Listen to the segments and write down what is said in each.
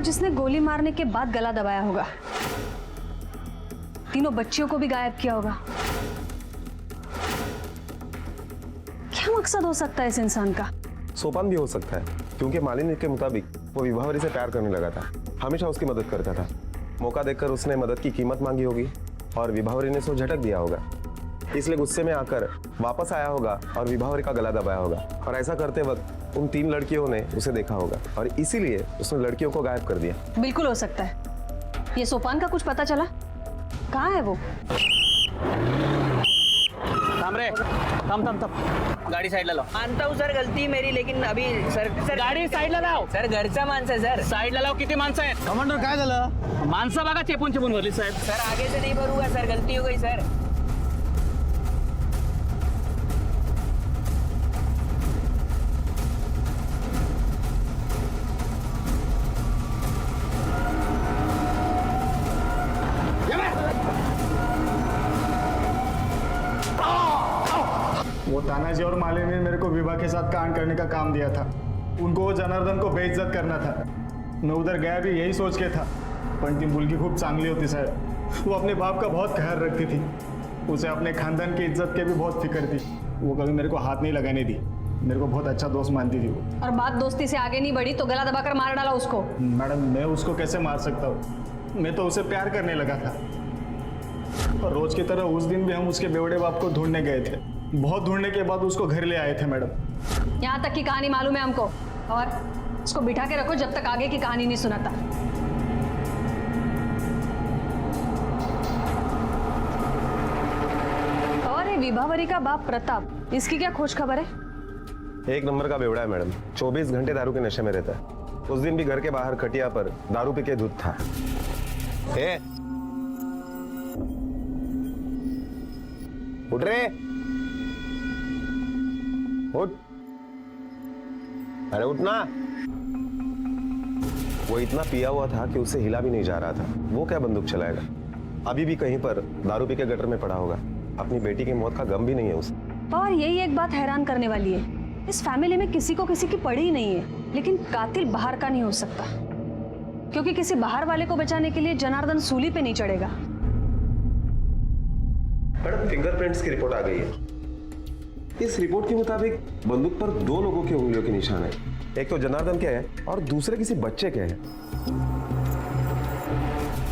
जिसने गोली मारने के बाद गला दबाया होगा, तीनों बच्चियों को भी गायब किया होगा। क्या मकसद हो सकता है इस इंसान का? सोपान भी हो सकता है, क्योंकि मालिनी के मुताबिक वो विभावरी से प्यार करने लगा था, हमेशा उसकी मदद करता था। मौका देखकर उसने मदद की कीमत मांगी होगी और विभावरी ने उसको झटक दिया होगा, इसलिए गुस्से में आकर वापस आया होगा और विभावरी का गला दबाया होगा। और ऐसा करते वक्त उन 3 लड़कियों ने उसे देखा होगा और इसीलिए उसने लड़कियों को गायब कर दिया। बिल्कुल हो सकता है। ये सोपान का कुछ पता चला? कहाँ है वो? थम गाड़ी साइड लाओ। मानता हूँ सर, गलती मेरी, लेकिन अभी सर गाडी साइड लाव. सर घरचा माणूस आहे सर. साइड लाव. किती माणसं आहेत? कमांडर काय झालं? माणसं बघा चेपून भरली साहेब. सर आगे से नहीं भरूंगा सर, गलती हो गई सर. वो तानाजी और मालिनी ने मेरे को विभा के साथ कांड करने का काम दिया था। उनको वो जनार्दन को बेइज्जत करना था। मैं उधर गया भी यही सोच के था, पण ती मुलगी खूप चांगली होती साहब। वो अपने बाप का बहुत ख्याल रखती थी, उसे अपने खानदान की इज्जत की भी बहुत फिक्र थी। वो कभी मेरे को हाथ नहीं लगाने दी, मेरे को बहुत अच्छा दोस्त मानती थी वो। और बात दोस्ती से आगे नहीं बढ़ी तो गला दबाकर मार डाला उसको। मैडम, मैं उसको कैसे मार सकता हूँ? मैं तो उसे प्यार करने लगा था। और रोज की तरह उस दिन भी हम उसके बेवड़े बाप को ढूंढने गए थे। बहुत ढूंढने के बाद उसको घर ले आए थे मैडम। यहाँ तक की कहानी मालूम है हमको, और इसको बिठा के रखो जब तक आगे की कहानी नहीं सुनाता। और ये विभावरी का बाप प्रताप, इसकी क्या खोज खबर है? 1 नंबर का बेवड़ा है मैडम, 24 घंटे दारू के नशे में रहता है। उस दिन भी घर के बाहर खटिया पर दारू पी के धुत था। उठ रे, उठ, अरे उठना। वो इतना पिया हुआ था कि उससे हिला भी नहीं जा रहा था। वो क्या बंदूक चलाएगा? अभी भी कहीं पर दारू पी के गटर में पड़ा होगा। अपनी बेटी की मौत का गम भी नहीं है उसे। और यही एक बात हैरान करने वाली है, इस फैमिली में किसी को किसी की पड़ी ही नहीं है, लेकिन कातिल बाहर का नहीं हो सकता, क्योंकि किसी बाहर वाले को बचाने के लिए जनार्दन सूली पे नहीं चढ़ेगा। मैडम, फिंगरप्रिंट्स की रिपोर्ट आ गई है। इस रिपोर्ट के मुताबिक बंदूक पर 2 लोगों के उंगलियों के निशान है। एक तो जनार्दन के हैं और दूसरे किसी बच्चे के हैं।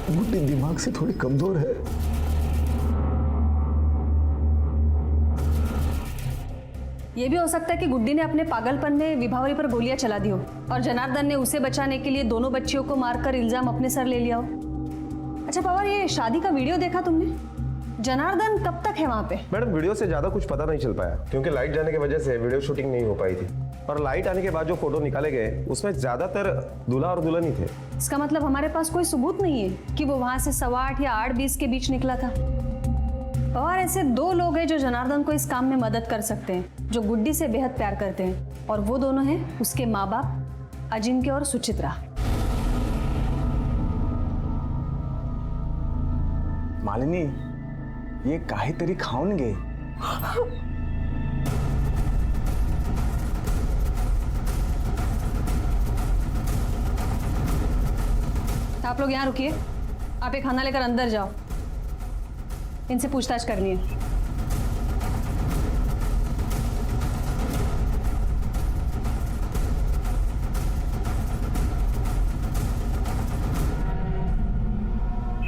गुड्डी दिमाग से थोड़ी कमजोर है। ये भी हो सकता है कि गुड्डी ने अपने पागलपन में विभावरी पर गोलियां चला दी हो और जनार्दन ने उसे बचाने के लिए दोनों बच्चियों को मारकर इल्जाम अपने सर ले लिया हो। अच्छा पवार, ये शादी का वीडियो देखा तुमने? जनार्दन कब तक है वहां पे? मैडम, वीडियो से ज्यादा कुछ पता नहीं चल पाया, क्योंकि लाइट जाने की वजह से वीडियो शूटिंग नहीं हो पाई थी। और लाइट आने के बाद जो फोटो निकाले गए उसमें ज्यादातर दूल्हा और दुल्हन ही थे। इसका मतलब हमारे पास कोई सबूत नहीं है कि वो वहां से 8:15 या 8:20 के बीच निकला था। और ऐसे 2 लोग हैं जो जनार्दन को इस काम में मदद कर सकते हैं, जो गुड्डी से बेहद प्यार करते हैं, और वो दोनों हैं उसके माँ बाप अजिंक्य और सुचित्रा। मालिनी, ये काहीतरी खाऊन घे। आप लोग यहाँ रुकिए, आप ये खाना लेकर अंदर जाओ, इनसे पूछताछ करनी है।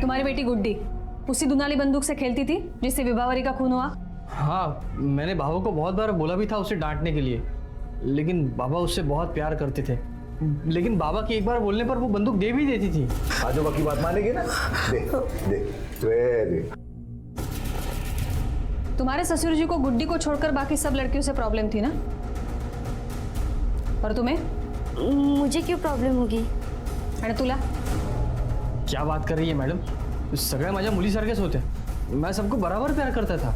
तुम्हारी बेटी गुड्डी उसी दुनाली बंदूक से खेलती थी जिससे विभावरी का खून हुआ? हाँ, मैंने बाबा को बहुत बार बोला भी था उसे डांटने के लिए, लेकिन बाबा उससे बहुत प्यार करते थे। लेकिन बाबा के एक बार बोलने पर वो बंदूक दे भी देती थी। आजोबा की बात मानेंगे ना? दे, दे, दे। तुम्हारे ससुर जी को गुड्डी को छोड़कर बाकी सब लड़कियों से प्रॉब्लम थी ना? और तुम्हें? मुझे क्यों प्रॉब्लम होगी? आणि तुला? क्या बात कर रही है मैडम? सगळ्या माझ्या मुलीसारखेच होते, मैं सबको बराबर प्यार करता था।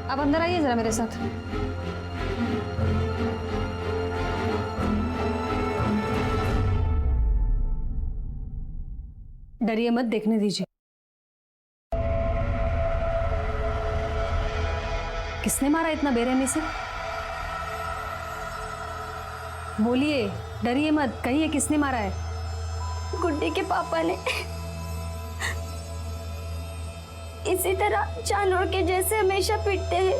अब अंदर आइए जरा मेरे साथ। डरिए मत, देखने दीजिए। किसने मारा इतना बेरहमी से? बोलिए, डरिए मत, कहिए किसने मारा है? गुड्डी के पापा ने। इसी तरह जानवर के जैसे हमेशा पीटते हैं।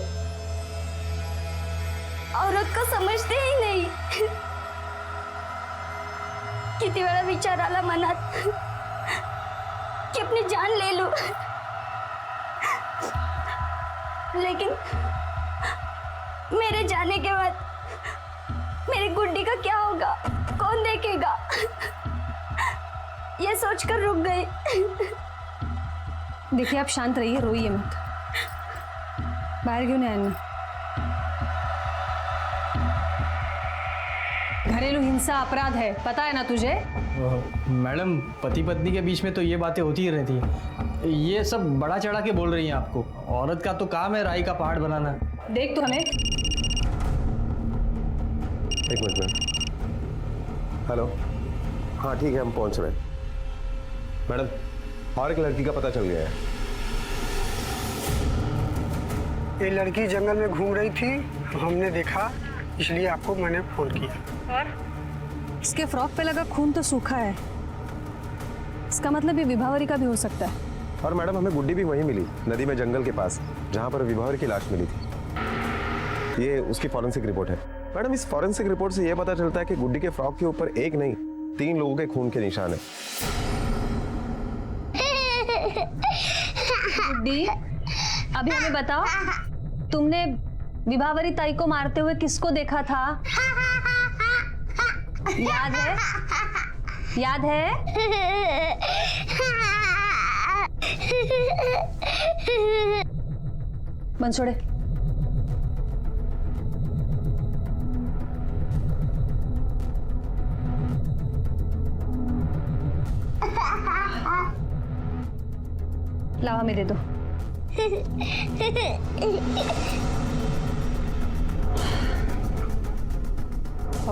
औरत को समझते ही नहीं। किती वेळा विचार आला मनात कि अपनी जान ले लूं, लेकिन मेरे जाने के बाद मेरी गुड्डी का क्या होगा, कौन देखेगा, ये सोचकर रुक गई। देखिए आप शांत रहिए, रोइए मत। बाहर क्यों नहीं आना? घरेलू हिंसा अपराध है, पता है ना तुझे? मैडम, पति पत्नी के बीच में तो ये बातें होती ही रहती हैं। ये सब बड़ा चढ़ा के बोल रही हैं आपको। औरत का तो काम है राई का पहाड़ बनाना। देख तो हमें। एक मिनट मैम। हेलो, हाँ ठीक है, हम पहुंच रहे हैं। मैडम, और एक लड़की का पता चल गया है। ये लड़की जंगल में घूम रही थी, हमने देखा, इसलिए आपको मैंने फोन किया। और इसके फ्रॉक पे लगा खून तो सूखा है, इसका मतलब ये विभावरी का भी हो सकता है। और मैडम, हमें गुड्डी भी वहीं मिली, नदी में जंगल के पास, जहां पर विभावरी की लाश मिली थी। ये उसकी फॉरेंसिक रिपोर्ट है। मैडम, इस फॉरेंसिक रिपोर्ट से यह पता चलता है कि गुड्डी के फ्रॉक के ऊपर एक नहीं 3 लोगों के खून के निशान है। गुड्डी, अभी हमें बताओ, तुमने विभावरी ताई को मारते हुए किसको देखा था? याद है? याद है? बनसोड़े, लाओ हमें दे दो।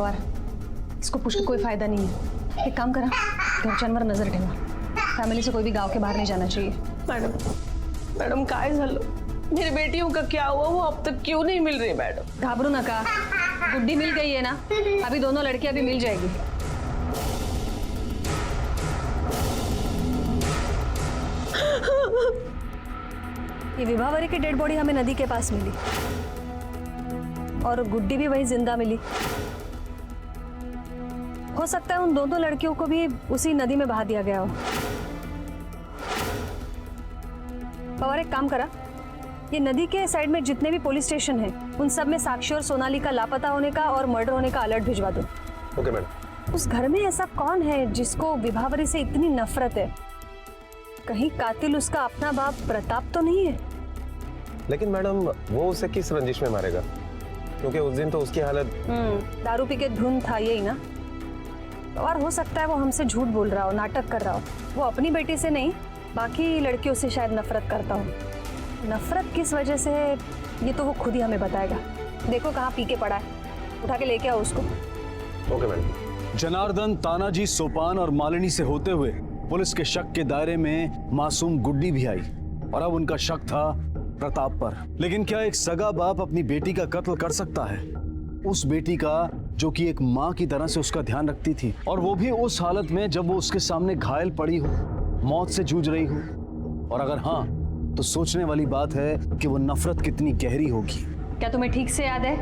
और इसको पूछ के कोई फायदा नहीं है। एक काम करा, घरच्यांवर नजर ठेवा। फॅमिली से कोई भी गांव के बाहर नहीं जाना चाहिए। मॅडम काय झालं? मेरी बेटियों का क्या हुआ? वो अब तक क्यों नहीं मिल रही मैडम? घाबरू नका, गुड्डी मिल गई है ना, अभी दोनों लड़कियां भी मिल जाएगी। ये विभावरी की डेड बॉडी हमें नदी के पास मिली और गुड्डी भी वही जिंदा मिली। हो सकता है उन दोनों लड़कियों को भी उसी नदी में बहा दिया गया हो। और एक काम करा, ये नदी के साइड में जितने भी पुलिस स्टेशन हैं, उन सब में साक्षी और सोनाली का लापता होने का और मर्डर होने का अलर्ट भिजवा दो। Okay madam. उस घर में ऐसा कौन है जिसको विभावरी से इतनी नफरत है? कहीं कातिल उसका अपना बाप प्रताप तो नहीं है? लेकिन मैडम, वो उसे किस रंजिश में मारेगा? क्योंकि उस दिन तो उसकी हालत दारू पी के धुन था, यही ना? और हो सकता है वो हमसे झूठ बोल रहा हो, नाटक कर रहा हो। वो अपनी बेटी से नहीं, बाकी लड़कियों से शायद नफरत करता हो। नफरत किस वजह से है ये तो वो खुद ही हमें बताएगा। देखो कहाँ पी के पड़ा है, उठा के लेके आओ उसको। Okay madam. जनार्दन, तानाजी, सोपान और मालिनी से होते हुए पुलिस के शक के दायरे में मासूम गुड्डी भी आई और अब उनका शक था प्रताप पर। लेकिन क्या एक सगा बाप अपनी बेटी का कत्ल कर सकता है? उस बेटी का जो कि एक माँ की तरह से उसका ध्यान रखती थी, और वो भी उस हालत में जब वो उसके सामने घायल पड़ी हो, मौत से जूझ रही हो। और अगर हाँ, तो सोचने वाली बात है कि वो नफरत कितनी गहरी होगी। क्या तुम्हें ठीक से याद है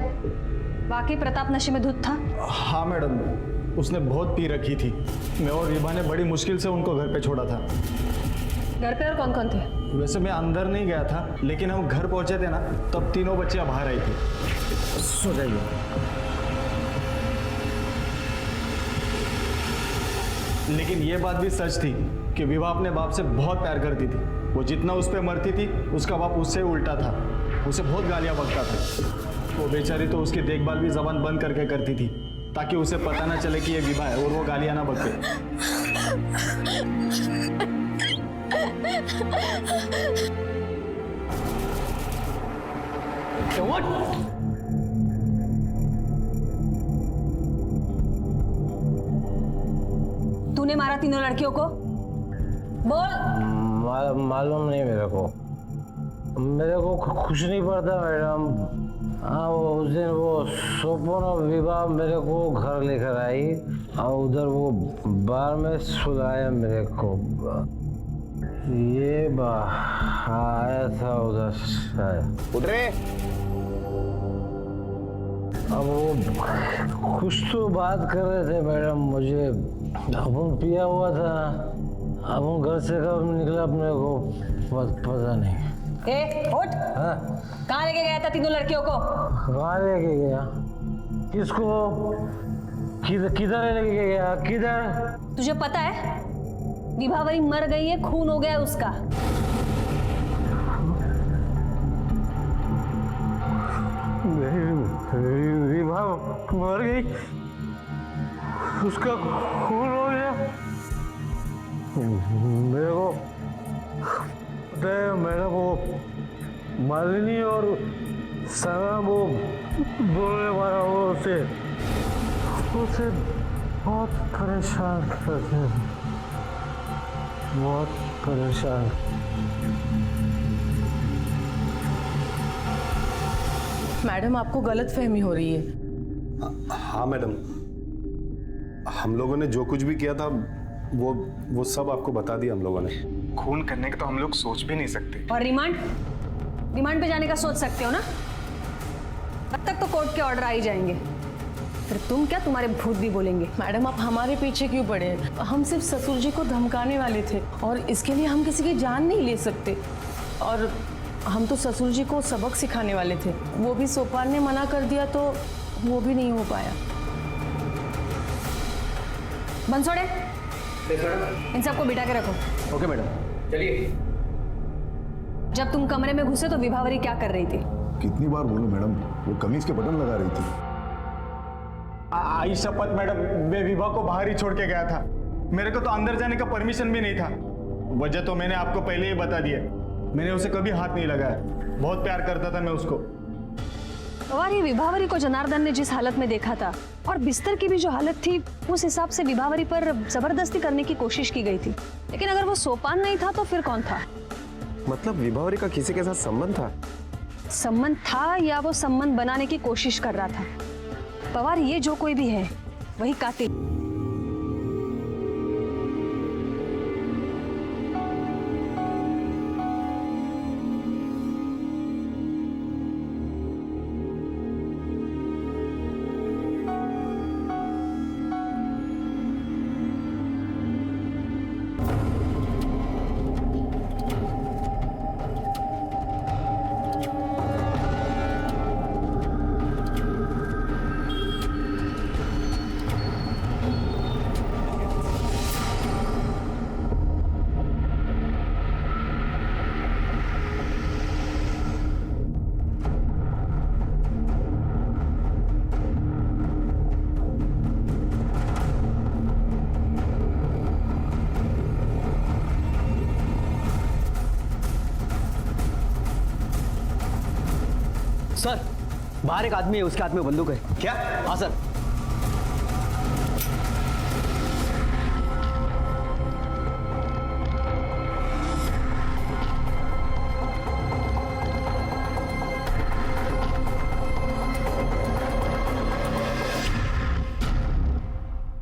वाकई प्रताप नशे में धुत था? हाँ मैडम, उसने बहुत पी रखी थी। मैं और रिबा ने बड़ी मुश्किल से उनको घर पे छोड़ा था। घर पे और कौन कौन थे? वैसे मैं अंदर नहीं गया था, लेकिन हम घर पहुंचे थे ना, तब तीनों बच्चियां बाहर आई थी। सो जाइए। लेकिन ये बात भी सच थी कि विभा अपने बाप से बहुत प्यार करती थी। वो जितना उस पर मरती थी, उसका बाप उससे उल्टा था, उसे बहुत गालियां बकता था। वो बेचारी तो उसकी देखभाल भी जबान बंद करके करती थी, ताकि उसे पता ना चले कि ये विभा है और वो गालियां ना बके। तूने मारा तीनों लड़कियों को? बोल। मालूम नहीं मेरे को। मेरे को कुछ नहीं पड़ता मैडम। हाँ वो उस दिन वो सोपन और विवाह मेरे को घर लेकर आई और उधर वो बार में सुलाया मेरे को। ये आया था उधर शायद। उठ रे। अब वो कुछ तो बात कर रहे थे मैडम, मुझे अपन पिया हुआ था। अब उन घर से कब निकला अपने को पता नहीं। ए, उठ। हाँ? कहाँ लेके गया था तीनों लड़कियों को? कहाँ लेके गया? किसको? किधर लेके गया? किधर? तुझे पता है विभावरी मर गई है, खून हो गया है उसका। विभाव मर गई, उसका खून हो गया। मेरे को पता है, मेरा वो मालिनी और सना वो बोलने वाला उसे बहुत परेशान करते हैं, बहुत परेशान। मैडम आपको गलत फहमी हो रही है। हाँ मैडम, हम लोगों ने जो कुछ भी किया था वो सब आपको बता दिया हम लोगों ने। खून करने का तो हम लोग सोच भी नहीं सकते। और रिमांड पे जाने का सोच सकते हो ना? तब तक तो कोर्ट के ऑर्डर आ ही जाएंगे, फिर तुम क्या, तुम्हारे भूत भी बोलेंगे। मैडम आप हमारे पीछे क्यों पड़े? हम सिर्फ ससुर जी को धमकाने वाले थे और इसके लिए हम किसी की जान नहीं ले सकते। और हम तो ससुर जी को सबक सिखाने वाले थे, वो भी सोपान ने मना कर दिया तो वो भी नहीं हो पाया। बंसोड़े, इन सबको बिठा के रखो। Okay madam. चलिए। जब तुम कमरे में घुसे तो विभावरी क्या कर रही थी? कितनी बार बोलूं मैडम, वो कमीज के बटन लगा रही थी। आई शपथ मैडम, मैं विवाह को बाहर ही छोड़ के गया था। मेरे को तो अंदर जाने का परमिशन भी नहीं था। वजह तो मैंने आपको पहले ही बता दिया। मैंने उसे कभी हाथ नहीं लगाया, बहुत प्यार करता था मैं उसको। और ये विभावरी को जनार्दन ने जिस हालत में देखा था और बिस्तर की भी जो हालत थी, उस हिसाब से विभावरी पर जबरदस्ती करने की कोशिश की गई थी। लेकिन अगर वो सोपान नहीं था तो फिर कौन था? मतलब विभावरी का किसी के साथ संबंध था? संबंध था या वो संबंध बनाने की कोशिश कर रहा था? पवार, ये जो कोई भी है वही कातिल। सर, बाहर एक आदमी है, उसके हाथ में बंदूक है। क्या? हाँ सर।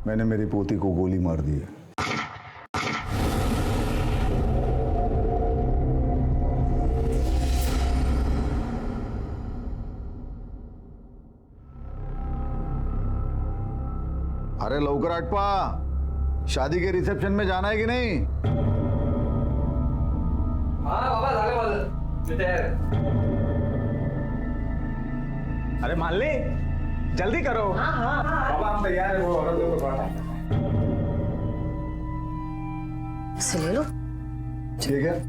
मैंने मेरी पोती को गोली मार दी है। अरे लवकर आटपा, शादी के रिसेप्शन में जाना है कि नहीं? हाँ बाबा, झाले माझं। अरे मालनी, जल्दी करो। बाबा हम तैयार है, वो औरत लोग को इसे ले लो। ठीक है,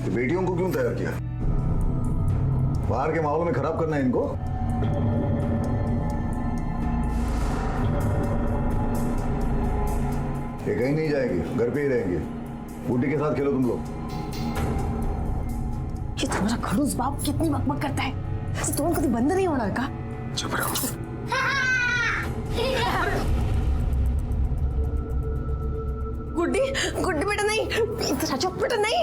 तो बेटियों को क्यों तैयार किया? बाहर के माहौल में खराब करना है इनको? ये कहीं नहीं जाएगी, घर पे ही रहेंगे। बूटी के साथ खेलो तुम लोग। ये तुम्हारा खड़ूस बाप कितनी बकबक करता है, इसे तो कभी बंद नहीं होना का? चुप रहो। गुड्डी, गुड्डी बेटा नहीं, इधर आ जाओ बेटा, नहीं।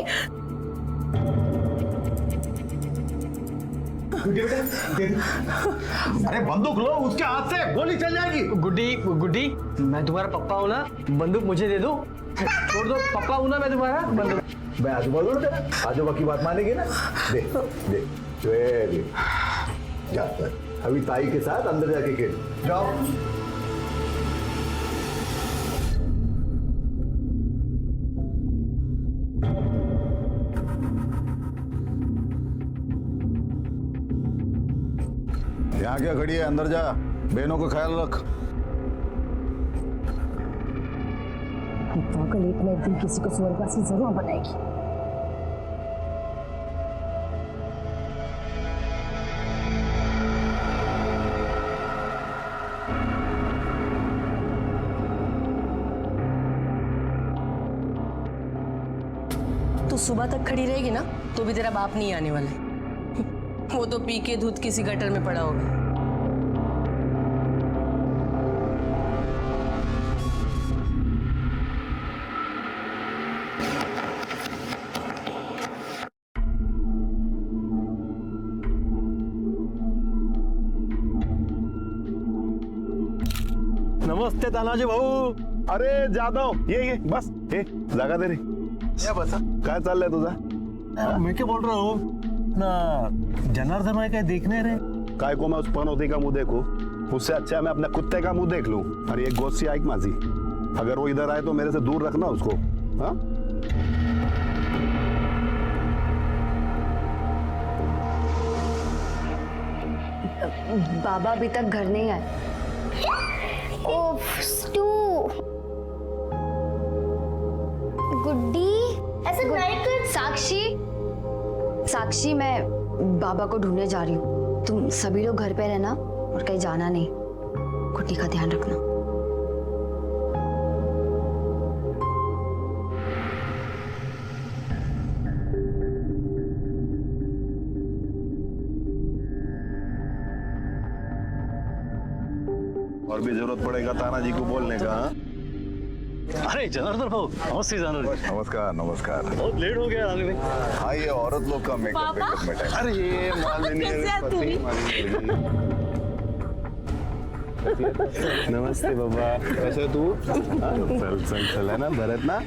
अरे बंदूक लो, उसके हाथ से गोली चल जाएगी। गुड्डी गुड्डी, मैं तुम्हारा पप्पा हूँ ना, बंदूक मुझे दे दो। छोड़ दो, पप्पा हूँ ना मैं तुम्हारा, बंदूक। मैं आजू बाजू तेरा, आजू बाकी बात मानेगी ना। दे दे दे, जा अभी ताई के साथ अंदर जाके खेल, जाओ। यहाँ क्या खड़ी है, अंदर जा, बहनों का ख्याल रख। पागल एक ना एक दिन किसी को स्वर्गवासी जरूर बनाएगी। तो सुबह तक खड़ी रहेगी ना, तो भी तेरा बाप नहीं आने वाला है। वो तो पी के धुत किसी गटर में पड़ा होगा। नमस्ते तानाजी भाऊ. अरे जाधव, ये बस, ये जागा दे रे. या बसा. काय चाललंय तुझा? मैं क्या बोल रहा हूँ ना, जनार्दन भाई क्या देखने रे? काय को मैं उस पनौती का मुंह देखूं, उससे अच्छा मैं अपने कुत्ते का मुंह देख लूं. और ये गोसी आइक माझी, अगर वो इधर आए तो मेरे से दूर रखना उसको. हाँ, बाबा अभी तक घर नहीं आए. ओफ, स्टू. गुड्डी, ऐसे नहीं कर. साक्षी, मैं बाबा को ढूंढने जा रही हूँ. तुम सभी लोग घर पे रहना और कहीं जाना नहीं. गुड्डी का ध्यान रखना. और भी जरूरत पड़ेगा तानाजी को बोलने का. हाँ? अरे जनार्दन भाऊ, नमस्ते जनार्दन. नमस्कार नमस्कार. बहुत लेट हो गया आने में. हाँ, ये औरत लोग का मेकअप में टाइम. अरे ये नमस्ते बाबा, कैसे तू? चल चल चल, है ना भरत ना.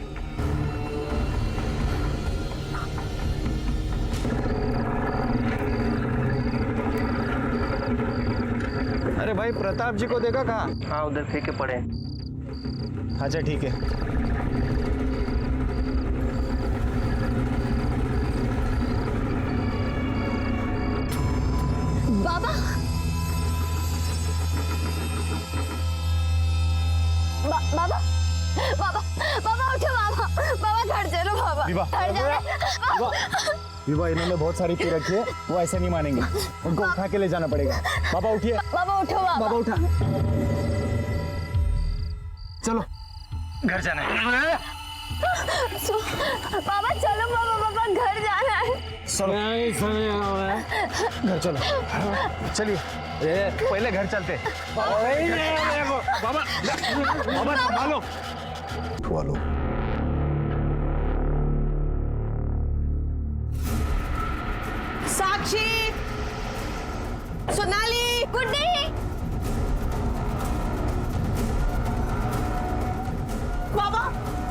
अरे भाई, प्रताप जी को देखा कहाँ? हाँ, उधर फेंके पड़े. अच्छा ठीक है. बाबा, बाबा, बाबा, बाबा उठो. बाबा घर चलो. बाबा घर जाना. विवा, इन्होंने बहुत सारी पी रखी है, वो ऐसे नहीं मानेंगे. उनको उठा के ले जाना पड़ेगा. बाबा उठिए. बाबा उठो. बाबा उठा. चलो, घर जाना है. बाबा चलो. बाबा घर जाना है. घर चलो. चलिए, पहले घर चलते. बाबा संभालो. वालो साक्षी, सोनाली, गुड्डी. बाबा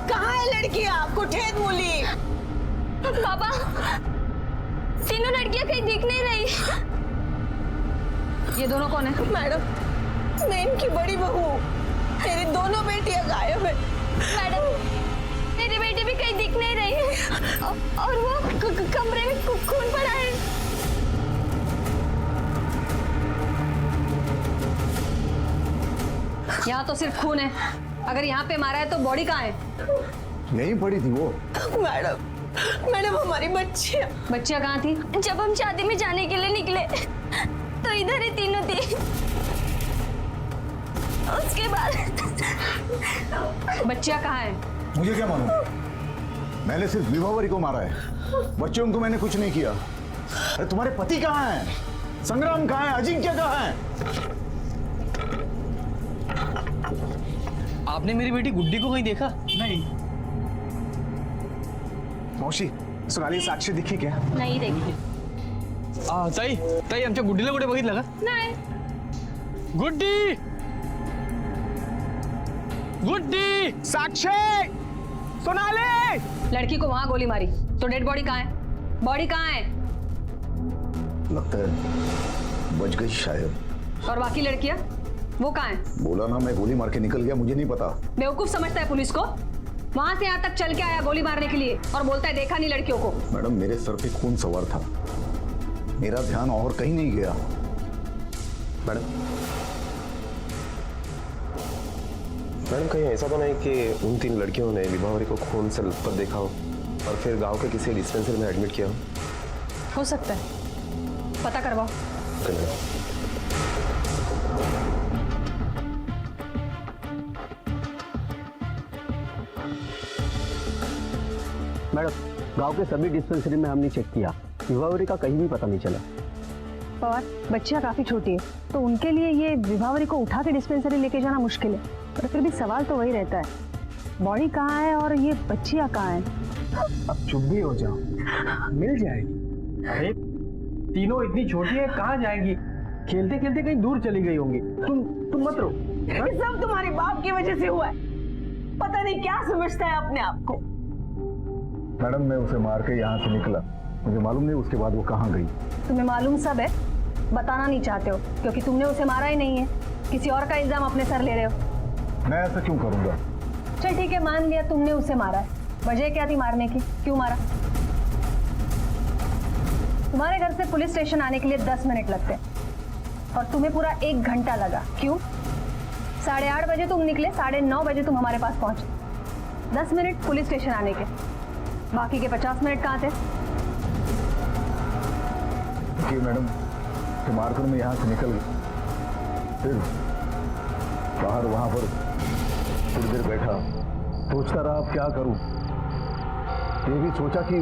कहाँ है लड़कियां? कुठे मुली? बाबा, तीनों लड़कियां कहीं दिख नहीं रही. ये दोनों कौन है? मैडम, मैं इनकी बड़ी बहू. मेरी दोनों बेटियां गायब है. मैडम, मेरी बेटी भी कहीं दिख नहीं रही है. और वो कमरे में खून पड़ा है. यहाँ तो सिर्फ खून है. अगर यहाँ पे मारा है तो बॉडी कहाँ है? नहीं पड़ी थी वो. मैडम हमारी बच्चियाँ कहाँ थी? जब हम शादी में जाने के लिए निकले तो इधर ही तीनों थी. उसके बाद बच्चियाँ कहाँ है? मुझे क्या मालूम, मैंने सिर्फ विभावरी को मारा है. बच्चों को मैंने कुछ नहीं किया. अरे तुम्हारे पति कहाँ हैं? संग्राम कहाँ है? अजिंक्य कहाँ है? आपने मेरी बेटी गुड्डी को कहीं देखा? नहीं. मौसी, सोनाली साक्षी दिखी क्या? नहीं देखी. ताई ताई आमच्या गुड्डीला कुठे बघितलं का? नाही. गुड्डी गुड्डी साक्षी, सोनाली, लड़की को वहां गोली मारी तो डेड बॉडी कहाँ है? बॉडी कहाँ है? लगता है बच गई शायद। और बाकी लड़कियां वो कहाँ है? बोला ना मैं गोली मार के निकल गया, मुझे नहीं पता। बेवकूफ समझता है पुलिस को? वहां से यहाँ तक चल के आया गोली मारने के लिए और बोलता है देखा नहीं लड़कियों को। मैडम मेरे सर पे खून सवार था, मेरा ध्यान और कहीं नहीं गया। मैडम कहीं ऐसा तो नहीं कि उन 3 लड़कियों ने विभावरी को खून से लथपथ देखा हो और फिर गांव के किसी डिस्पेंसरी में एडमिट किया हो सकता है, पता करवाओ। Okay madam. मैडम गांव के सभी डिस्पेंसरी में हमने चेक किया, विभावरी का कहीं भी पता नहीं चला। पवार, बच्चियां काफी छोटी है तो उनके लिए ये विभावरी को उठा के डिस्पेंसरी लेके जाना मुश्किल है, पर फिर भी सवाल तो वही रहता है, बॉडी कहाँ है और ये बच्चियां कहाँ है? अब चुप भी हो जाओ, मिल जाएगी। अरे तीनों इतनी छोटी है, कहाँ जाएंगी? खेलते खेलते कहीं दूर चली गई होंगी। तुम मत रो। ये सब तुम्हारे बाप की वजह से हुआ है। पता नहीं क्या समझता है अपने आप को। मैडम मैं उसे मार के यहाँ से निकला, मुझे मालूम नहीं उसके बाद वो कहाँ गई। तुम्हें मालूम सब है, बताना नहीं चाहते हो क्योंकि तुमने उसे मारा ही नहीं है, किसी और का इल्जाम अपने सर ले रहे हो। मैं ऐसा क्यों करूंगा? चल ठीक है, मान लिया तुमने उसे मारा है, वजह क्या थी मारने की? क्यों मारा? तुम्हारे घर से पुलिस स्टेशन आने के लिए 10 मिनट लगते हैं और तुम्हें पूरा 1 घंटा लगा। क्यों? 8:30 बजे तुम निकले, 9:30 बजे तुम हमारे पास पहुंचे। 10 मिनट पुलिस स्टेशन आने के, बाकी के 50 मिनट कहाँ थे? देखिए मैडम, तो मारकर मैं यहाँ से निकल गई, फिर बाहर वहां पर थोड़ी देर बैठा, सोचता रहा अब क्या करूं। ये भी सोचा कि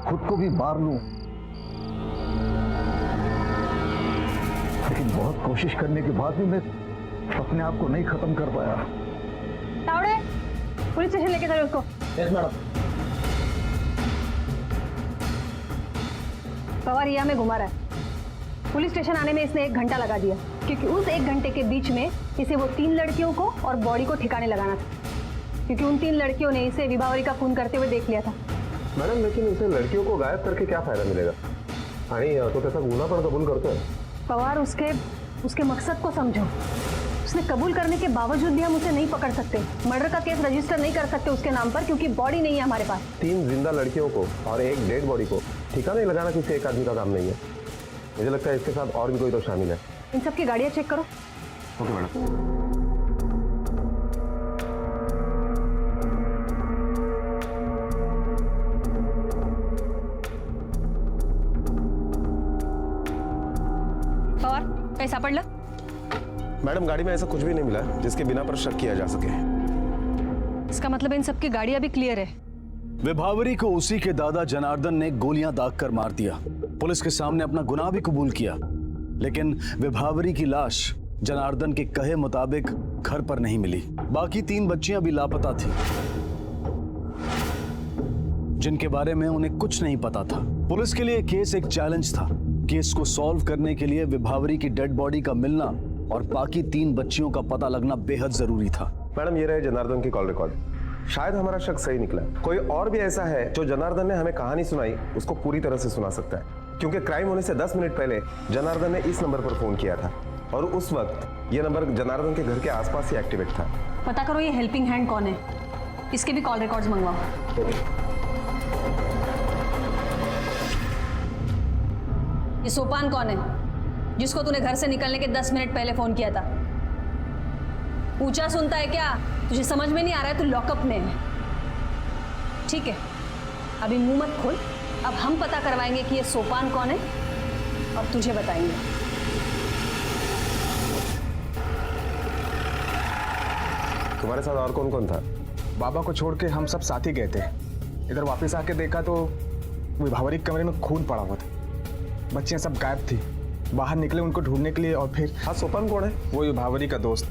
खुद को भी मार लूं, लेकिन बहुत कोशिश करने के बाद भी मैं अपने आप को नहीं खत्म कर पाया। तावड़े, पुलिस स्टेशन लेके चलो उसको। Yes madam. पवार यहाँ में घुमा रहा है, पुलिस स्टेशन आने में इसने 1 घंटा लगा दिया क्योंकि उस 1 घंटे के बीच में इसे वो 3 लड़कियों को और बॉडी को ठिकाने लगाना था, क्योंकि उन 3 लड़कियों ने इसे विभावरी का खून करते हुए देख लिया था। मैडम लेकिन उसे लड़कियों को गायब करके क्या फायदा मिलेगा? आणि तो त्याचा गुन्हा पण कबूल करतोय। पवार, उसके मकसद को समझो। उसने कबूल करने के बावजूद भी हम उसे नहीं पकड़ सकते, मर्डर का केस रजिस्टर नहीं कर सकते उसके नाम पर क्योंकि बॉडी नहीं है हमारे पास। 3 जिंदा लड़कियों को और 1 डेड बॉडी को ठिकाने लगाना किसी एक आदमी का काम नहीं है। मुझे लगता है इसके साथ और भी कोई तो शामिल है। इन सबकी गाड़ियां चेक करो। Okay madam. पवार, कहीं सापडलं? मैडम गाड़ी में ऐसा कुछ भी नहीं मिला जिसके बिना पर शक किया जा सके। इसका मतलब इन सबकी गाड़ी अभी क्लियर है। विभावरी को उसी के दादा जनार्दन ने गोलियां दागकर मार दिया। पुलिस के सामने अपना गुनाह भी कबूल किया, लेकिन विभावरी की लाश जनार्दन के कहे मुताबिक घर पर नहीं मिली। बाकी 3 बच्चियां भी लापता थी, जिनके बारे में उन्हें कुछ नहीं पता था। पुलिस के लिए केस एक चैलेंज था। केस को सॉल्व करने के लिए विभावरी की डेड बॉडी का मिलना और बाकी 3 बच्चियों का पता लगना बेहद जरूरी था। मैडम ये रहे जनार्दन की कॉल रिकॉर्ड। शायद हमारा शक सही निकला। कोई और भी ऐसा है जो जनार्दन ने हमें कहानी सुनाई उसको पूरी तरह से सुना सकता है, क्योंकि क्राइम होने से 10 मिनट पहले जनार्दन ने इस नंबर पर फोन किया था और उस वक्त ये नंबर जनार्दन के घर के आसपास ही एक्टिवेट था। पता करो ये हेल्पिंग हैंड कौन है, इसके भी कॉल रिकॉर्ड्स मंगवाओ। ये सोपान कौन है जिसको तूने घर से निकलने के 10 मिनट पहले फोन किया था? ऊंचा सुनता है क्या? तुझे समझ में नहीं आ रहा है? तू लॉकअप में है। ठीक है, अभी मुंह मत खोल। अब हम पता करवाएंगे कि ये सोपान कौन है और तुझे बताएंगे। तुम्हारे साथ और कौन कौन था? बाबा को छोड़ के हम सब साथ ही गए थे। इधर वापस आके देखा तो विभावरी के कमरे में खून पड़ा हुआ था, बच्चियां सब गायब थी। बाहर निकले उनको ढूंढने के लिए और फिर हाँ, सोपान कौन है? वो विभावरी का दोस्त।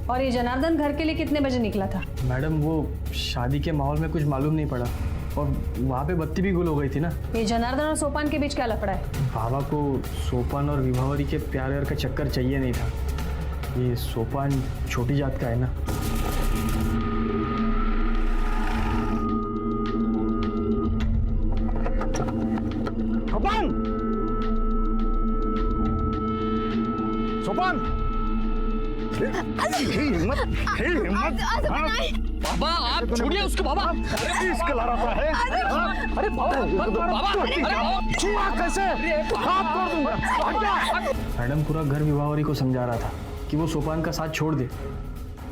और ये जनार्दन घर के लिए कितने बजे निकला था? मैडम वो शादी के माहौल में कुछ मालूम नहीं पड़ा और वहाँ पे बत्ती भी गुल हो गई थी ना। ये जनार्दन और सोपान के बीच क्या लफड़ा है? बाबा को सोपान और विभावरी के प्यार व्यार का चक्कर चाहिए नहीं था। ये सोपान छोटी जात का है ना। सोपान, सोपान, हिम्मत, बाबा आप छोड़िए उसको बाबा। इसका ला रहा है। अरे बाबा छुआ कैसे? हाथ तोड़ दूंगा। मैडम पूरा घर विभावरी को समझा रहा था कि वो सोपान का साथ छोड़ दे,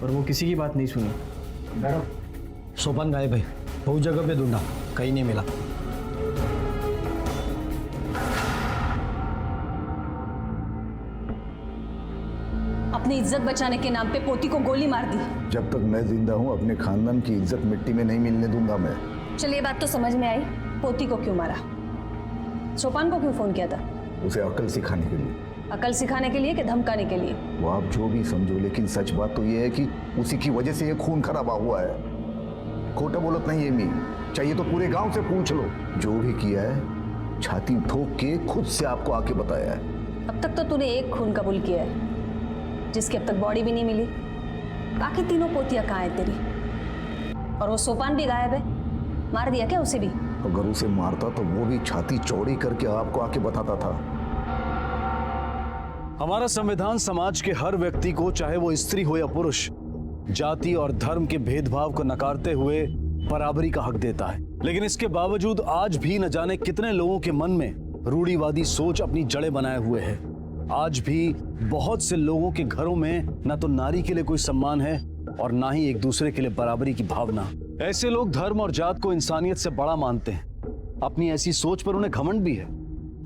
पर वो किसी की बात नहीं सुनी। मैडम, सोपान गायब है, बहुत जगह पे ढूंढा, कहीं नहीं मिला। अपनी इज्जत बचाने के नाम पे पोती को गोली मार दी। जब तक मैं जिंदा हूँ अपने खानदान की इज्जत मिट्टी में नहीं मिलने दूंगा मैं। चलिए बात तो समझ में आई, पोती को क्यों मारा, सोपान को क्यों फोन किया था? उसे अकल सिखाने के लिए। अकल सिखाने के लिए कि धमकाने के लिए? वो आप जो भी समझो, लेकिन सच बात तो ये है कि उसी की वजह से ये खून खराबा हुआ है। खोटा बोलत नहीं है मी, चाहिए तो पूरे गांव से पूछ लो। जो भी किया है छाती ठोक के खुद से आपको आके बताया है। अब तक तो तूने एक खून कबूल किया है, जिसकी अब तक बॉडी भी नहीं मिली। बाकी तीनों पोतियां कहाँ है तेरी? और वो सोपान भी गायब है, मार दिया क्या उसे भी? अगर उसे मारता तो वो भी छाती चौड़ी करके आपको आके बताता था। हमारा संविधान समाज के हर व्यक्ति को, चाहे वो स्त्री हो या पुरुष, जाति और धर्म के भेदभाव को नकारते हुए बराबरी का हक देता है। लेकिन इसके बावजूद आज भी न जाने कितने लोगों के मन में रूढ़िवादी सोच अपनी जड़ें बनाए हुए है। आज भी बहुत से लोगों के घरों में न तो नारी के लिए कोई सम्मान है और ना ही एक दूसरे के लिए बराबरी की भावना। ऐसे लोग धर्म और जात को इंसानियत से बड़ा मानते हैं। अपनी ऐसी सोच पर उन्हें घमंड भी है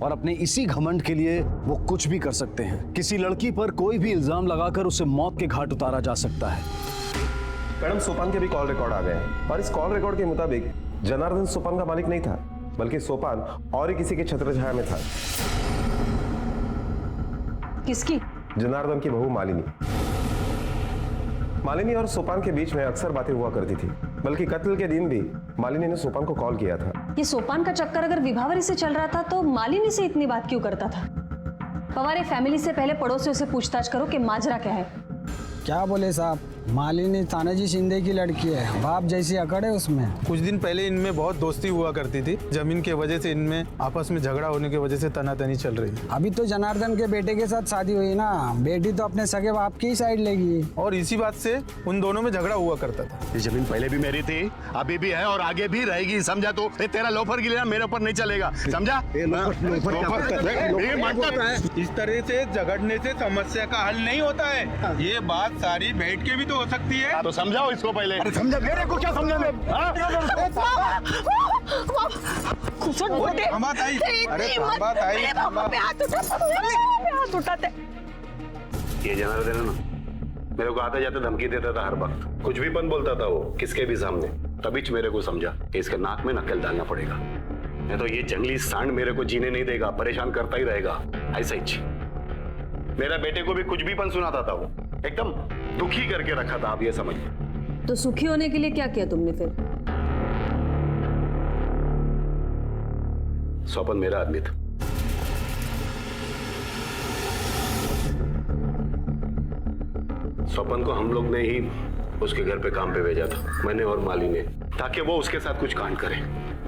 और अपने इसी घमंड के लिए वो कुछ भी कर सकते हैं। किसी लड़की पर कोई भी इल्जाम लगाकर उसे मौत के घाट उतारा जा सकता है। मैडम, सोपान के भी कॉल रिकॉर्ड आ गए हैं और इस कॉल रिकॉर्ड के मुताबिक जनार्दन सोपान का मालिक नहीं था, बल्कि सोपान और ही किसी के छत्र छाया में था। किसकी? जनार्दन की बहू मालिनी। मालिनी और सोपान के बीच में अक्सर बातें हुआ करती थी, बल्कि कत्ल के दिन भी मालिनी ने सोपान को कॉल किया था। ये सोपान का चक्कर अगर विभावरी से चल रहा था तो मालिनी से इतनी बात क्यों करता था? पवार फैमिली से पहले पड़ोसियों से पूछताछ करो कि माजरा क्या है। क्या बोले साहब, मालिनी तानाजी शिंदे की लड़की है, बाप जैसी अकड़ है उसमें। कुछ दिन पहले इनमें बहुत दोस्ती हुआ करती थी, जमीन के वजह से इनमें आपस में झगड़ा होने की वजह से तनातनी चल रही है। अभी तो जनार्दन के बेटे के साथ शादी हुई ना, बेटी तो अपने सगे बाप की ही साइड लेगी। और इसी बात से उन दोनों में झगड़ा हुआ करता था। ये जमीन पहले भी मेरी थी, अभी भी है और आगे भी रहेगी, समझा? तो ये तेरा लोफर गिलेना मेरे ऊपर नहीं चलेगा, समझा? इस तरह से झगड़ने से समस्या का हल नहीं होता है, ये बात सारी बैठ के भी तो हो सकती है। तो समझाओ इसको पहले। अरे समझा, मेरे को क्या समझाने? ये जनार्दन है ना, मेरे को आते जाते धमकी देता था हर वक्त, कुछ भी पन बोलता था वो किसके भी सामने। तभी मेरे को समझा कि इसके नाक में नकेल डालना पड़ेगा, नहीं तो ये जंगली सांड मेरे को जीने नहीं देगा, परेशान करता ही रहेगा। ऐसा ही मेरा बेटे को भी कुछ भी पन सुनाता था वो, एकदम दुखी करके रखा था, आप ये समझ। तो सुखी होने के लिए क्या किया तुमने फिर? सोपान मेरा आदमी था, सोपान को हम लोग ने ही उसके घर पे काम पे भेजा था, मैंने और माली ने, ताकि वो उसके साथ कुछ कांड करे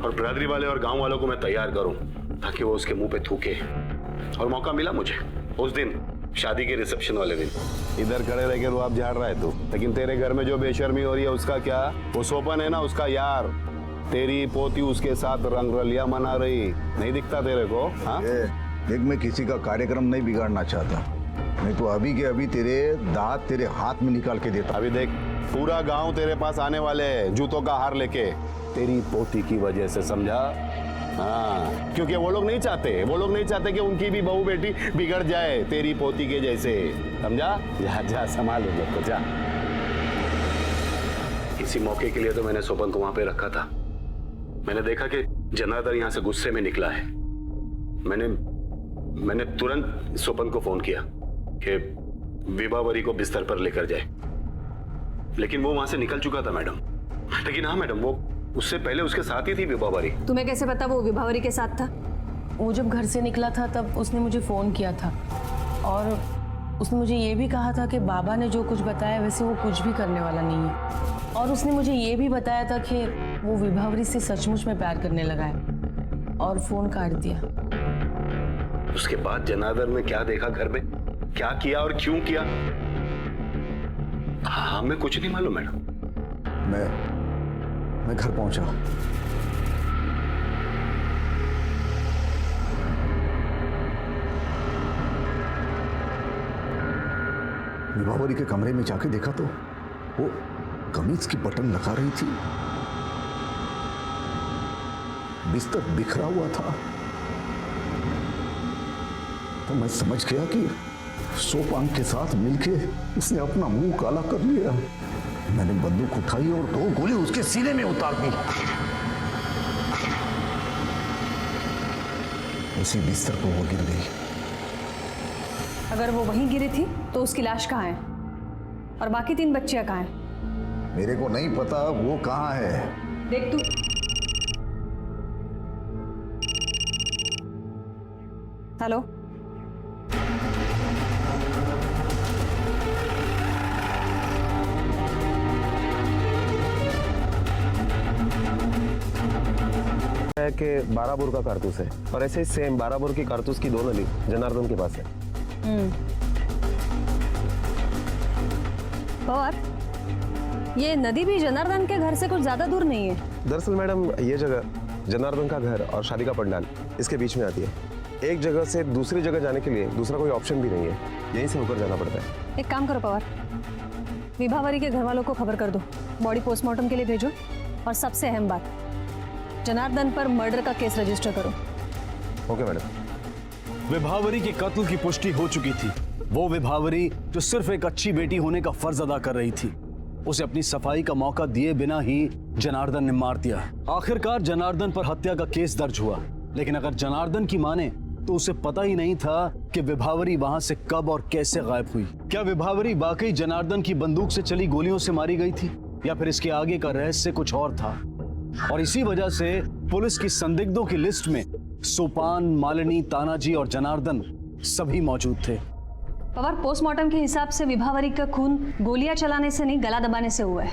और बिरादरी वाले और गांव वालों को मैं तैयार करूं ताकि वो उसके मुंह पे थूके। और मौका मिला मुझे उस दिन, शादी के रिसेप्शन वाले दिन। इधर खड़े रह के रो आप झाड़ रहा है तू, लेकिन तेरे घर में जो बेशर्मी हो रही है उसका क्या? वो सोपान है ना, उसका यार, तेरी पोती उसके साथ रंग रलिया मना रही, नहीं दिखता तेरे को? हाँ, देख, मैं किसी का कार्यक्रम नहीं बिगाड़ना चाहता, नहीं तो अभी के अभी तेरे दांत तेरे हाथ में निकाल के देता। अभी देख, पूरा गांव तेरे पास आने वाले है जूतों का हार लेके, तेरी पोती की वजह से, समझा? हाँ, क्योंकि वो लोग नहीं चाहते कि उनकी भी बहू बेटी बिगड़ जाए तेरी पोती के जैसे, समझा? जा जा संभाल उन लोग को, जा। इसी मौके के लिए तो मैंने सोपान को वहां पे रखा था। मैंने देखा कि जनार्दन यहाँ से गुस्से में निकला है, मैंने तुरंत सोपान को फोन किया कि विभावरी को बिस्तर पर लेकर जाए, लेकिन वो वहां से निकल चुका था मैडम। लेकिन हाँ मैडम, वो उससे पहले उसके साथ ही थी विभावरी। तुम्हें कैसे पता वो विभावरी के साथ था? वो जब घर से निकला था तब उसने मुझे फ़ोन किया था और उसने मुझे ये भी कहा था कि बाबा ने जो कुछ बताया वैसे वो कुछ भी करने वाला नहीं है। और उसने मुझे ये भी बताया था कि वो विभावरी से सचमुच में प्यार करने लगा है और फ़ोन काट दिया। उसके बाद जनार्दन ने क्या देखा घर में, क्या किया और क्यों किया, हमें कुछ नहीं मालूम मैडम। मैं घर पहुंचा। विभावरी के कमरे में जाके देखा तो वो कमीज की बटन लगा रही थी, बिस्तर बिखरा हुआ था। तो मैं समझ गया कि सोपान के साथ मिलके उसने अपना मुंह काला कर लिया। मैंने बंदूक उठाई और 2 गोली उसके सीने में उतार दी। उसी बिस्तर पर वो गिर गई। अगर वो वहीं गिरी थी तो उसकी लाश कहाँ है और बाकी 3 बच्चियां कहाँ हैं? मेरे को नहीं पता वो कहाँ है। देख तू। हेलो, है कि 12 बोर का कारतूस है और ऐसे ही सेम 12 बोर की कारतूस की 2 नली जनार्दन के पास है। और ये नदी भी जनार्दन के घर से कुछ ज्यादा दूर नहीं है। दरअसल मैडम ये जगह जनार्दन का घर और शादी का पंडाल इसके बीच में आती है। एक जगह से दूसरी जगह जाने के लिए दूसरा कोई ऑप्शन भी नहीं है, यहीं से होकर जाना पड़ता है। एक काम करो पवार, विभावरी के घर वालों को खबर कर दो, बॉडी पोस्टमार्टम के लिए भेजो और सबसे अहम बात, जनार्दन पर मर्डर का केस रजिस्टर करो। Okay madam. विभावरी के कत्ल की पुष्टि हो चुकी थी। वो विभावरी जो सिर्फ एक अच्छी बेटी होने का फर्ज अदा कर रही थी, उसे अपनी सफाई का मौका दिए बिना ही जनार्दन ने मार दिया। आखिरकार जनार्दन पर हत्या का केस दर्ज हुआ, लेकिन अगर जनार्दन की माने तो उसे पता ही नहीं था कि विभावरी वहां से कब और कैसे गायब हुई। क्या विभावरी वाकई जनार्दन की बंदूक से चली गोलियों से मारी गई थी या फिर इसके आगे का रहस्य कुछ और था? और इसी वजह से पुलिस की संदिग्धों की लिस्ट में सोपान, मालिनी, तानाजी और जनार्दन सभी मौजूद थे। पवार, पोस्टमार्टम के हिसाब से विभावरी का खून गोलियां चलाने से नहीं, गला दबाने से हुआ है।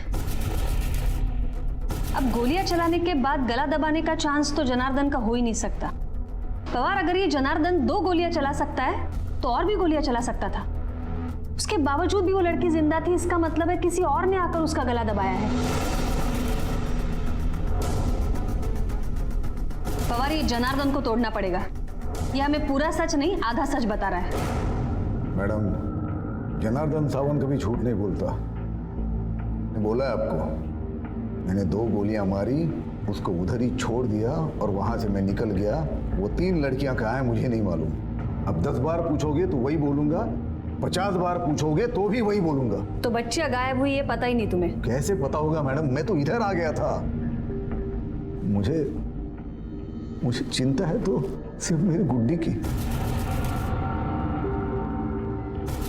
अब गोलियां चलाने के बाद गला दबाने का चांस तो जनार्दन का हो ही नहीं सकता। पवार, अगर ये जनार्दन 2 गोलियां चला सकता है तो और भी गोलियां चला सकता था। उसके बावजूद भी वो लड़की जिंदा थी, इसका मतलब है किसी और ने आकर उसका गला दबाया है। पवार, ये जनार्दन को तोड़ना पड़ेगा। ये हमें पूरा सच नहीं, आधा सच बता रहा है। मैडम, जनार्दन सावंत कभी झूठ नहीं बोलता। मैंने बोला है आपको, मैंने 2 गोलियां मारी, उसको उधर ही छोड़ दिया और वहां से मैं निकल गया। वो 3 लड़कियां कहाँ हैं मुझे नहीं मालूम। अब 10 बार पूछोगे तो वही बोलूंगा, 50 बार पूछोगे तो भी वही बोलूंगा। तो बच्चियां गायब हुई ये पता ही नहीं तुम्हें? कैसे पता होगा मैडम, मैं तो इधर आ गया था। मुझे चिंता है तो सिर्फ मेरी गुड्डी की।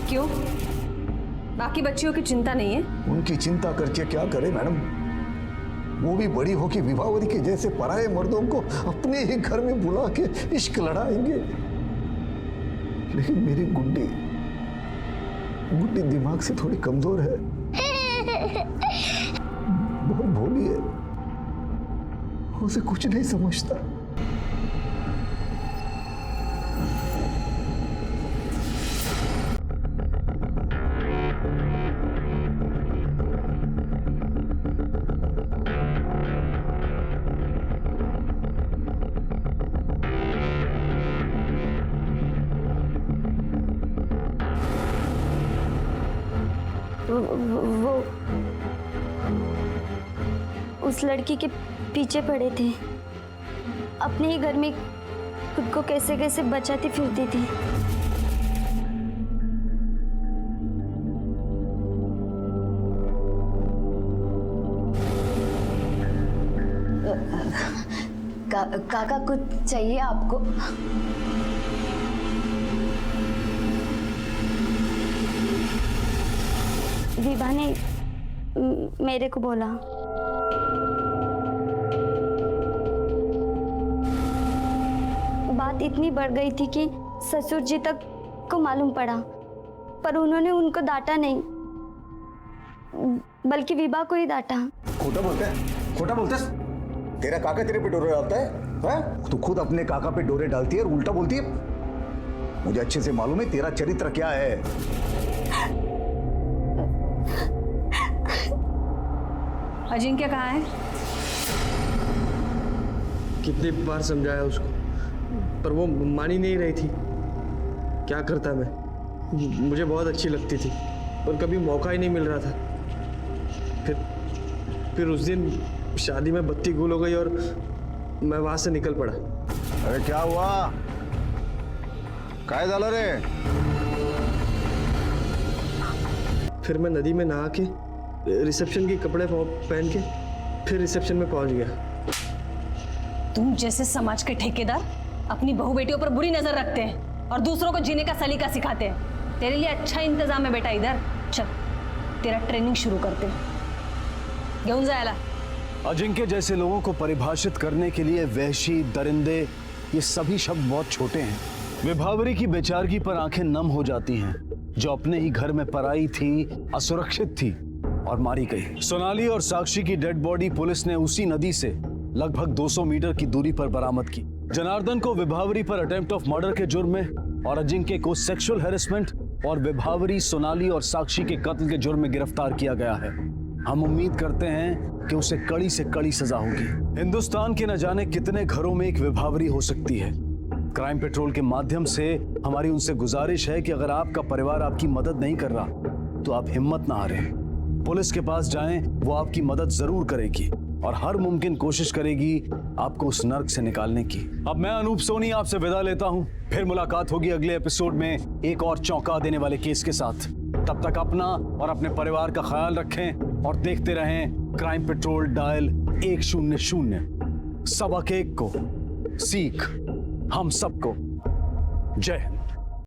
क्यों? बाकी बच्चियों की चिंता नहीं है? उनकी चिंता करके क्या करे मैडम, वो भी बड़ी होकर विभावरी के जैसे पराये मर्दों को अपने ही घर में बुला के इश्क लड़ाएंगे। लेकिन मेरी गुड्डी दिमाग से थोड़ी कमजोर है, बहुत भोली है, उसे कुछ नहीं समझता। वो उस लड़की के पीछे पड़े थे, अपने ही घर में खुद को कैसे कैसे बचाती फिरती थी। काका कुछ चाहिए आपको? विभा ने मेरे को बोला। बात इतनी बढ़ गई थी कि ससुर जी तक को मालूम पड़ा, पर उन्होंने उनको डांटा नहीं, बल्कि विभा को ही डांटा। खोटा बोलते है, खोटा बोलते है। तेरा काका तेरे पे डोरे डालता है? तू खुद अपने काका पे डोरे डालती है और उल्टा बोलती है। मुझे अच्छे से मालूम है तेरा चरित्र क्या है। अजिंक्य कहाँ है? कितनी बार समझाया उसको, पर वो मान ही नहीं रही थी। क्या करता मैं, मुझे बहुत अच्छी लगती थी, पर कभी मौका ही नहीं मिल रहा था। फिर उस दिन शादी में बत्ती गुल हो गई और मैं वहां से निकल पड़ा। अरे क्या हुआ? काय झालं रे? फिर मैं नदी में नहा के रिसेप्शन के कपड़े पहन के फिर रिसेप्शन में पहुंच गया। तुम जैसे समाज के ठेकेदार अपनी बहू बेटियों पर बुरी नजर रखते हैं और दूसरों को जीने का सलीका सिखाते हैं। तेरे लिए अच्छा इंतजाम है बेटा, इधर चल, तेरा ट्रेनिंग शुरू करते हैं। घेऊन जायला। अजिंक्य जैसे लोगों को परिभाषित करने के लिए वहशी, दरिंदे, ये सभी शब्द बहुत छोटे हैं। विभावरी की बेचारगी पर आंखें नम हो जाती हैं, जो अपने ही घर में पराई थी, असुरक्षित थी और मारी गई। सोनाली और साक्षी की डेड बॉडी पुलिस ने उसी नदी से लगभग 200 मीटर की दूरी पर बरामद की। जनार्दन को विभावरी पर अटेम्प्ट ऑफ मर्डर के जुर्म में और अजिंक्य को सेक्सुअल हैरेसमेंट और विभावरी, सोनाली और साक्षी के कत्ल के जुर्म में गिरफ्तार किया गया है। हम उम्मीद करते हैं कि उसे कड़ी से कड़ी सजा होगी। हिंदुस्तान के न जाने कितने घरों में एक विभावरी हो सकती है। क्राइम पेट्रोल के माध्यम से हमारी उनसे गुजारिश है कि अगर आपका परिवार आपकी मदद नहीं कर रहा तो आप हिम्मत ना हारें, पुलिस के पास जाएं, वो आपकी मदद जरूर करेगी और हर मुमकिन कोशिश करेगी आपको उस नर्क से निकालने की। अब मैं अनूप सोनी आपसे विदा लेता हूं, फिर मुलाकात होगी अगले एपिसोड में एक और चौंका देने वाले केस के साथ। तब तक अपना और अपने परिवार का ख्याल रखें और देखते रहें क्राइम पेट्रोल डायल 100। सबक एक को सीख हम सबको। जय हिंद।